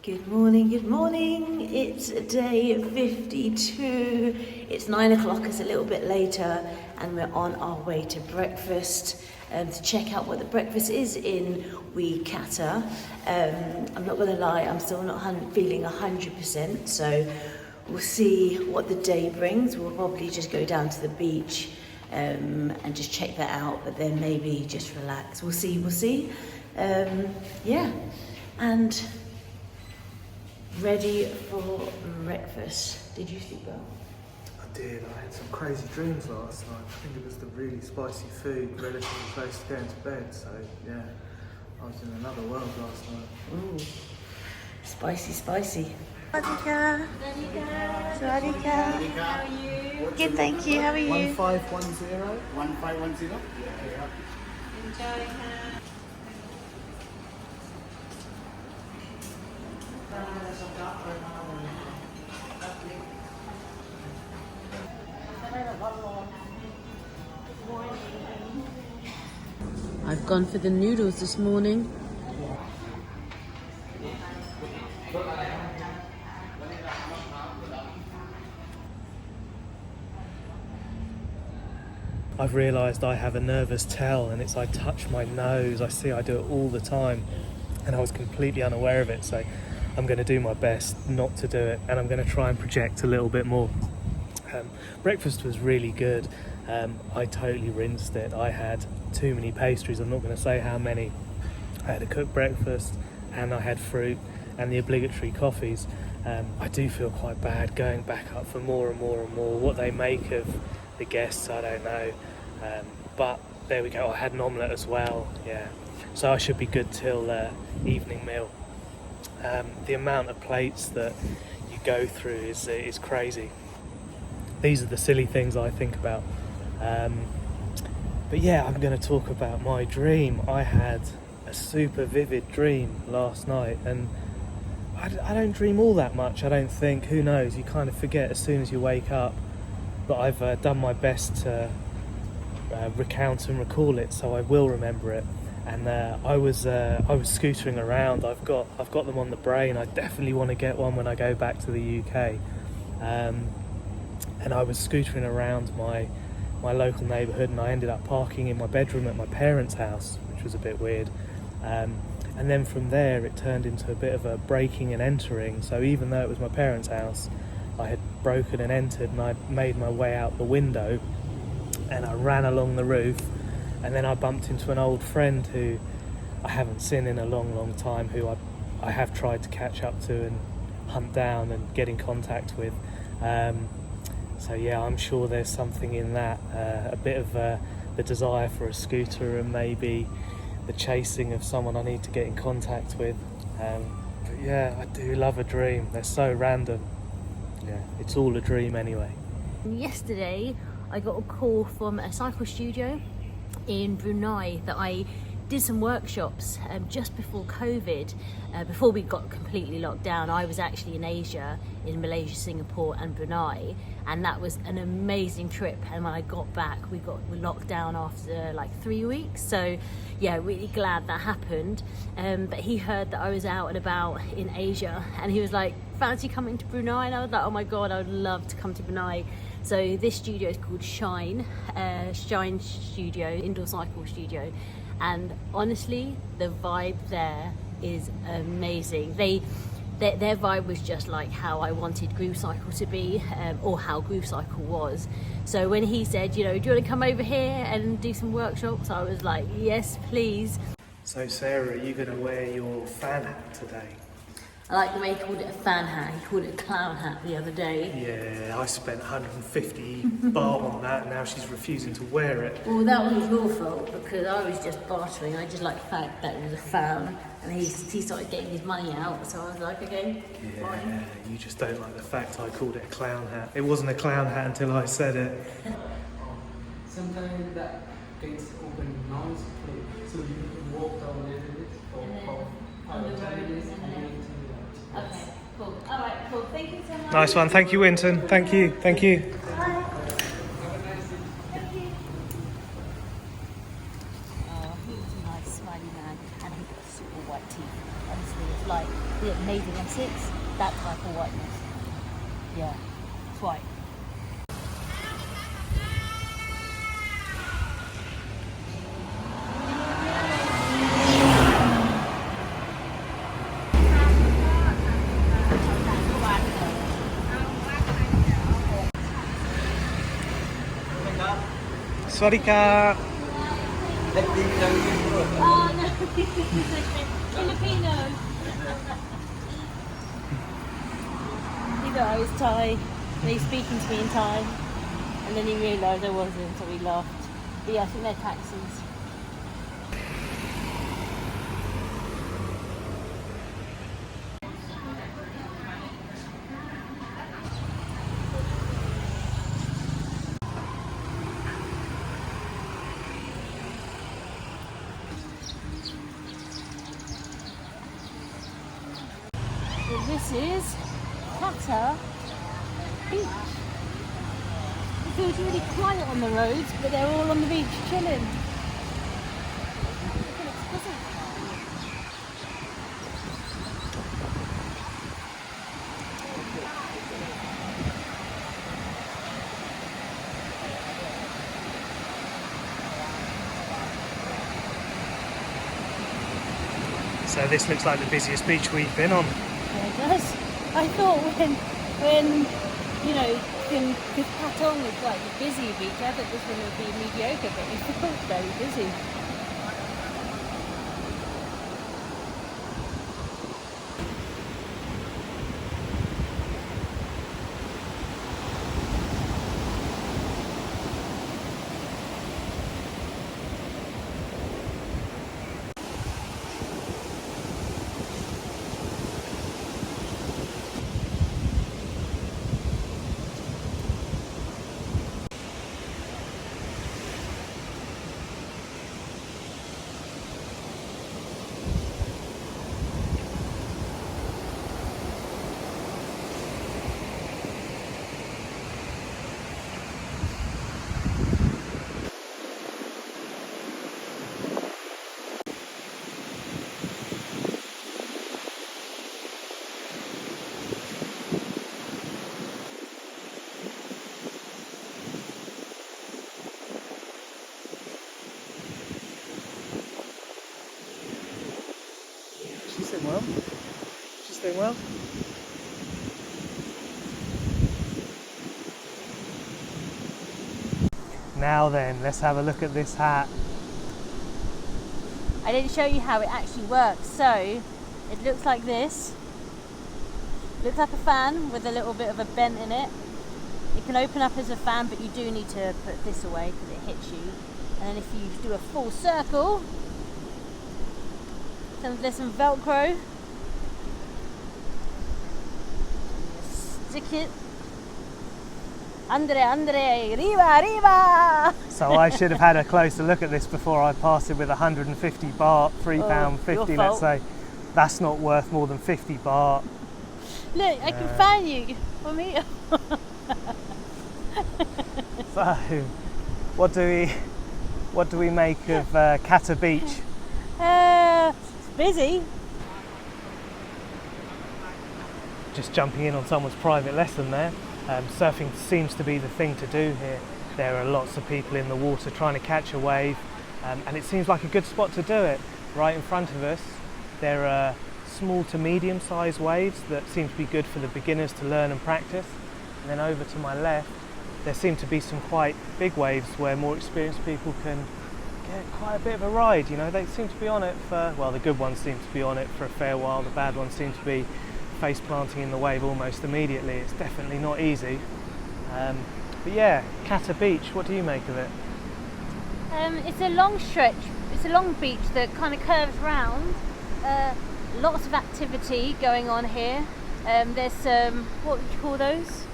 Good morning, good morning. It's day 52. It's 9 o'clock, it's a little bit later, and we're on our way to breakfast to check out what the breakfast is in Wekata. I'm not going to lie, I'm still not feeling 100%, so we'll see what the day brings. We'll probably just go down to the beach and just check that out, but then maybe just relax. We'll see. Yeah, and ready for breakfast. Did you sleep well? I did. I had some crazy dreams last night. I think it was the really spicy food relatively close to going to bed. So yeah, I was in another world last night. Ooh, spicy. Sawadika. Sawadika. How are you? Good, thank you. How are you? 1510. 1510. Enjoy. I've gone for the noodles this morning. I've realised I have a nervous tell, and it's I touch my nose. I do it all the time, and I was completely unaware of it. So I'm going to do my best not to do it, and I'm going to try and project a little bit more. Breakfast was really good. I totally rinsed it. I had too many pastries. I'm not going to say how many. I had a cooked breakfast, and I had fruit and the obligatory coffees. I do feel quite bad going back up for more and more. What they make of the guests, I don't know. But there we go. I had an omelette as well. Yeah, so I should be good till evening meal. The amount of plates that you go through is crazy. These are the silly things I think about. But yeah, I'm going to talk about my dream. I had a super vivid dream last night, and I don't dream all that much, I don't think. Who knows? You kind of forget as soon as you wake up. But I've done my best to recount and recall it, so I will remember it. And I was scootering around. I've got them on the brain. I definitely want to get one when I go back to the UK. And I was scootering around my local neighbourhood, and I ended up parking in my bedroom at my parents' house, which was a bit weird. And then from there it turned into a bit of a breaking and entering. So even though it was my parents' house, I had broken and entered, and I made my way out the window, and I ran along the roof, and then I bumped into an old friend who I haven't seen in a long time, who I have tried to catch up to and hunt down and get in contact with. So yeah, I'm sure there's something in that, a bit of the desire for a scooter, and maybe the chasing of someone I need to get in contact with. But yeah, I do love a dream. They're so random. Yeah, it's all a dream anyway. Yesterday, I got a call from a cycle studio in Brunei that I did some workshops just before COVID, before we got completely locked down. I was actually in Asia, in Malaysia, Singapore and Brunei, and that was an amazing trip. And when I got back, we locked down after like 3 weeks. So yeah, really glad that happened. But he heard that I was out and about in Asia, and he was like, fancy coming to Brunei? And I was like, oh my God, I would love to come to Brunei. So this studio is called Shine Studio, indoor cycle studio. And honestly, the vibe there is amazing. Their vibe was just like how I wanted Groove Cycle to be, or how Groove Cycle was. So when he said, do you want to come over here and do some workshops? I was like, yes, please. So Sarah, are you going to wear your fan hat today? I like the way he called it a fan hat. He called it a clown hat the other day. Yeah, I spent 150 baht on that, and now she's refusing to wear it. Well, that wasn't your fault, because I was just bartering. I just liked the fact that it was a fan, and he started getting his money out, so I was like, okay, Yeah, fine. you just don't like the fact I called it a clown hat. It wasn't a clown hat until I said it. Sometimes that gates open now, so you can walk down a little bit for 5 or 10 minutes and then Okay, cool. All right, cool. Thank you so much. Nice one. Thank you, Winton. Thank you. Bye. Thank you. Oh, he was a nice, smiley man, and he got super white teeth. Honestly, it's like the amazing 96, that type of whiteness. Yeah, it's white. Swadika. Oh no, Filipino. He thought I was Thai, and he's speaking to me in Thai, and then he realised I wasn't, so he laughed. But yeah, I think they're taxis. So this is Kata beach. It feels really quiet on the roads, but they're all on the beach chilling. Look how exquisite. So this looks like the busiest beach we've been on. Yeah, it does. I thought when you know, because Patong is like the busy beach, I thought this one would be mediocre, but it feels very busy. She's doing well. She's doing well. Now then, let's have a look at this hat. I didn't show you how it actually works. So it looks like this. Looks like a fan with a little bit of a bent in it. It can open up as a fan, but you do need to put this away because it hits you. And then if you do a full circle, there's some Velcro. Stick it. Andre, arriba! So I should have had a closer look at this before I passed it with 150 baht, £3.50, let's say. That's not worth more than 50 baht. Look, I can fan you from here. So, what do we make of Kata Beach? It's busy. Just jumping in on someone's private lesson there. Surfing seems to be the thing to do here. There are lots of people in the water trying to catch a wave, and it seems like a good spot to do it. Right in front of us, there are small to medium-sized waves that seem to be good for the beginners to learn and practice. And then over to my left, there seem to be some quite big waves where more experienced people can get quite a bit of a ride. You know, they seem to be on it for, well, the good ones seem to be on it for a fair while. The bad ones seem to be face planting in the wave almost immediately. It's definitely not easy. But yeah, Kata Beach, what do you make of it? It's a long stretch. It's a long beach that kind of curves round. Lots of activity going on here. There's some, what would you call those?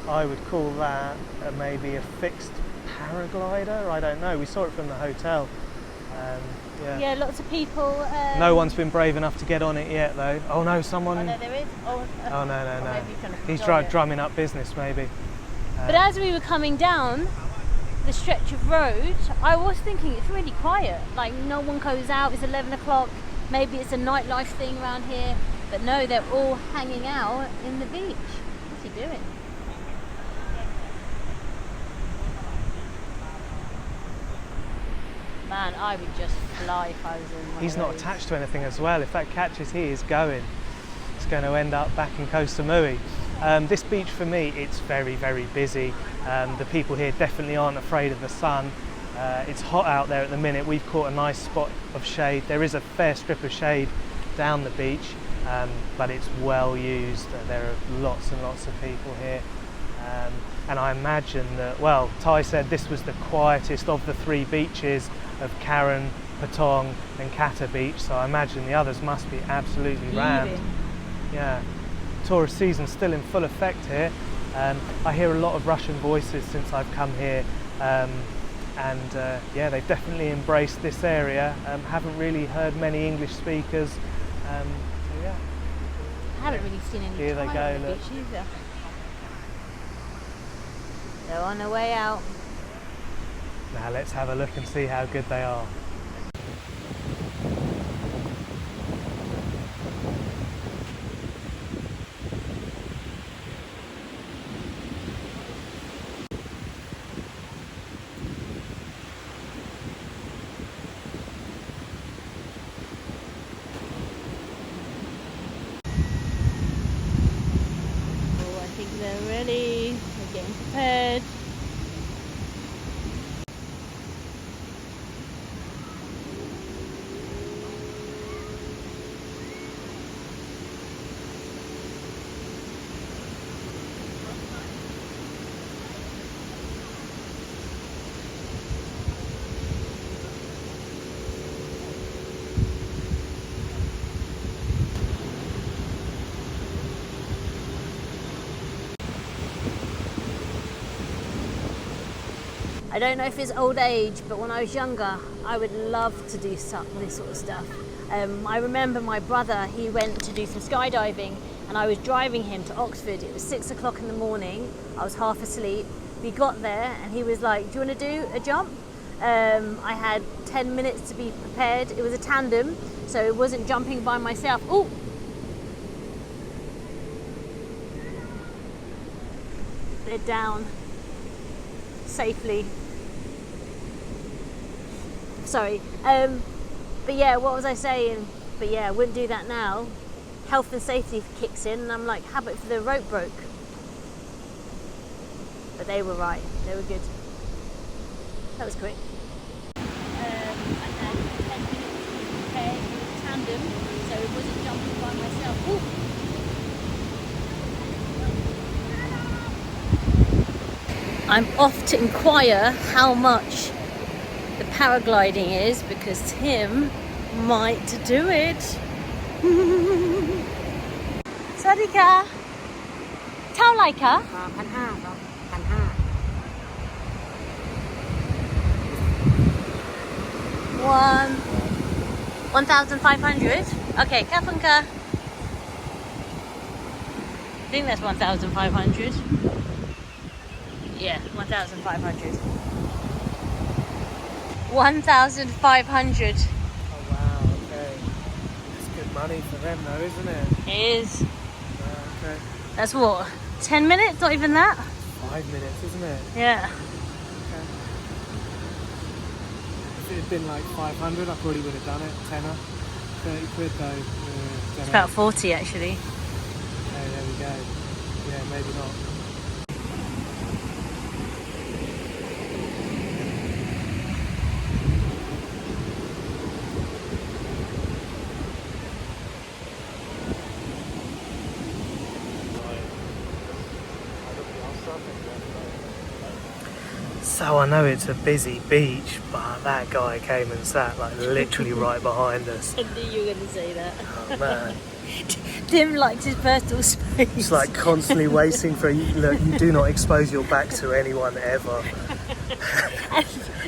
I would call that maybe a fixed paraglider. I don't know. We saw it from the hotel. Yeah, lots of people. No one's been brave enough to get on it yet, though. Oh no, someone. Oh no, there is. Oh no. He's drumming up business, maybe. But as we were coming down the stretch of road, I was thinking it's really quiet. Like no one goes out. It's 11 o'clock. Maybe it's a nightlife thing around here. But no, they're all hanging out in the beach. What's he doing? Man, I would just fly if I was in one He's of not those. attached to anything as well. If that catches, he is going. It's going to end up back in Koh Samui. This beach for me, it's very, very busy. The people here definitely aren't afraid of the sun. It's hot out there at the minute. We've caught a nice spot of shade. There is a fair strip of shade down the beach, but it's well used. There are lots and lots of people here. And I imagine that, well, Ty said this was the quietest of the 3 beaches of Karen, Patong and Kata beach, so I imagine the others must be absolutely rammed. Yeah, tourist season's still in full effect here. I hear a lot of Russian voices since I've come here, and yeah, they've definitely embraced this area. Haven't really heard many English speakers, so yeah. I haven't really seen any Here they Thai go, on the look. beach either. They're on their way out. Now let's have a look and see how good they are. Oh, I think they're ready. They're getting prepared. I don't know if it's old age, but when I was younger, I would love to do this sort of stuff. I remember my brother, he went to do some skydiving and I was driving him to Oxford. It was 6 o'clock in the morning. I was half asleep. We got there and he was like, do you want to do a jump? I had 10 minutes to be prepared. It was a tandem, so it wasn't jumping by myself. Oh! They're down safely. Sorry, but yeah, what was I saying? But yeah, I wouldn't do that now. Health and safety kicks in, and I'm like, how about if the rope broke? But they were right, they were good. That was quick. I had 10 minutes to prepare. It was tandem, so it wasn't jumping by myself. Ooh. I'm off to inquire how much the paragliding is because Tim might do it. Swadika. Tao like her? 1,500 ครับ 1,500? Okay, kapunka. I think that's 1,500. Yeah, 1,500. 1,500. Oh wow, okay. It's good money for them though, isn't it? It is. Okay. That's what? 10 minutes? Not even that? 5 minutes, isn't it? Yeah. Okay. If it had been like 500, I probably would have done it. Tenner. 30 quid though. It's about 40 actually. Okay, there we go. Yeah, maybe not. So I know it's a busy beach, but that guy came and sat like literally right behind us. I knew you were going to say that. Oh man. Tim likes his personal space. It's like constantly waiting for you. Look, you do not expose your back to anyone ever.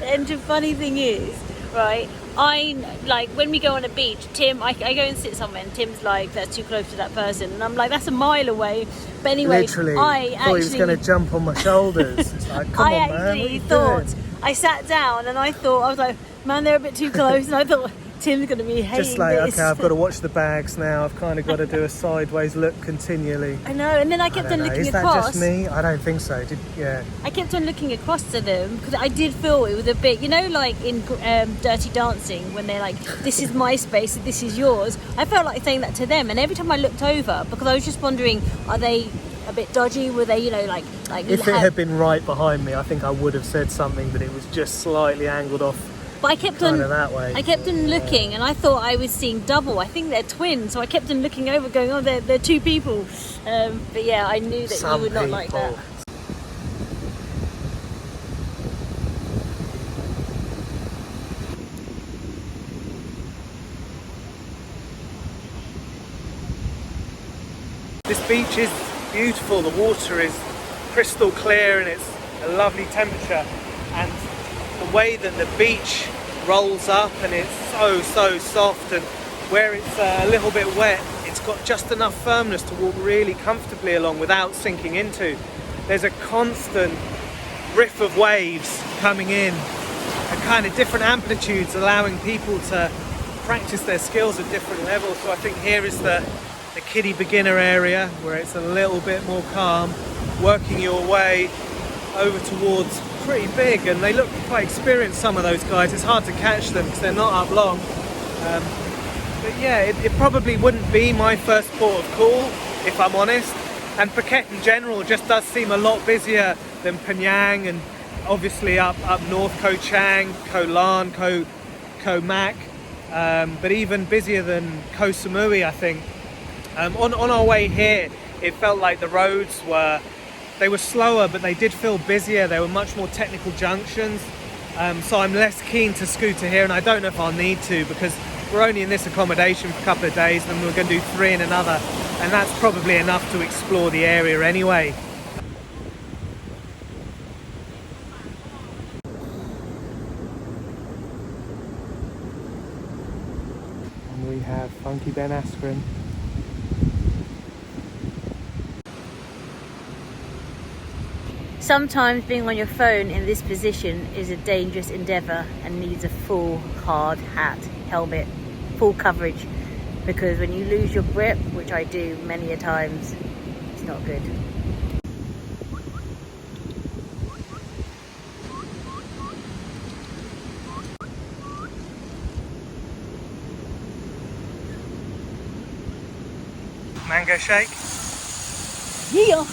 And the funny thing is, right, I like when we go on a beach, Tim, I go and sit somewhere and Tim's like, that's too close to that person. And I'm like, that's a mile away. But anyway, Literally, I thought he was going to jump on my shoulders. It's like, come I on, man. What are actually you thought, doing? I sat down and I was like, man, they're a bit too close. And I thought, Tim's going to be hating Just like, this. okay, I've got to watch the bags now. I've kind of got to do a sideways look continually. I know, and then I kept on looking Is that across. just me? I don't think so. Yeah. I kept on looking across to them because I did feel it was a bit, you know, like in Dirty Dancing when they're like, "This is my space, this is yours." I felt like saying that to them, and every time I looked over, because I was just wondering, are they a bit dodgy? Were they, you know, like If it had been right behind me, I think I would have said something, but it was just slightly angled off. But I kept kind on of that way. I kept on looking, and I thought I was seeing double. I think they're twins, so I kept on looking over, going, "Oh, they're two people." But yeah, I knew that Some you would not like that. people. This beach is beautiful. The water is crystal clear and it's a lovely temperature. And the way that the beach rolls up, and it's so soft, and where it's a little bit wet, it's got just enough firmness to walk really comfortably along without sinking into. There's a constant riff of waves coming in at kind of different amplitudes, allowing people to practice their skills at different levels. So I think here is the kiddie beginner area where it's a little bit more calm, working your way over towards pretty big, and they look quite experienced, some of those guys. It's hard to catch them because they're not up long, but yeah, it probably wouldn't be my first port of call, if I'm honest. And Phuket in general just does seem a lot busier than Penang, and obviously up north, Koh Chang, Koh Lan, Koh Mak, but even busier than Koh Samui, I think. On our way here, it felt like the roads were slower, but they did feel busier. They were much more technical junctions. So I'm less keen to scooter here, and I don't know if I'll need to, because we're only in this accommodation for a couple of days, then we're going to do 3 in another, and that's probably enough to explore the area anyway. And we have Funky Ben Askren. Sometimes being on your phone in this position is a dangerous endeavour and needs a full hard hat, helmet, full coverage, because when you lose your grip, which I do many a times, it's not good. Mango shake. Yeah!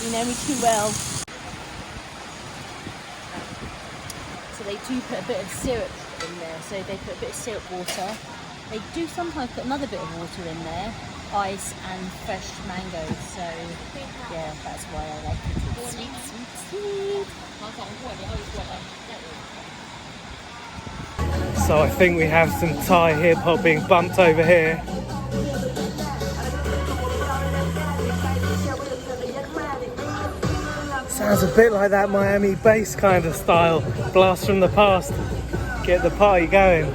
You know me too well. So they do put a bit of syrup in there. So they put a bit of syrup water. They do sometimes put another bit of water in there, ice and fresh mangoes. So yeah, that's why I like it. It's sweet, sweet, sweet. So I think we have some Thai hip hop being bumped over here. Sounds a bit like that Miami bass kind of style, blast from the past, get the party going. 80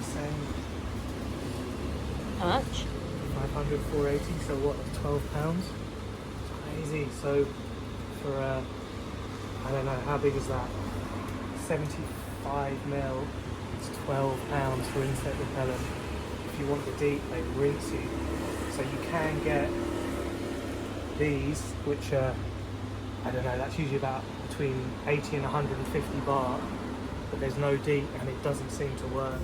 cents. How much? 500, 480, so what, £12? Crazy. So for I don't know, how big is that? 75 mil, it's £12 for insect repellent. If you want the deep, they rinse you. So you can get these, which are, I don't know, that's usually about between 80 and 150 baht, but there's no deep and it doesn't seem to work.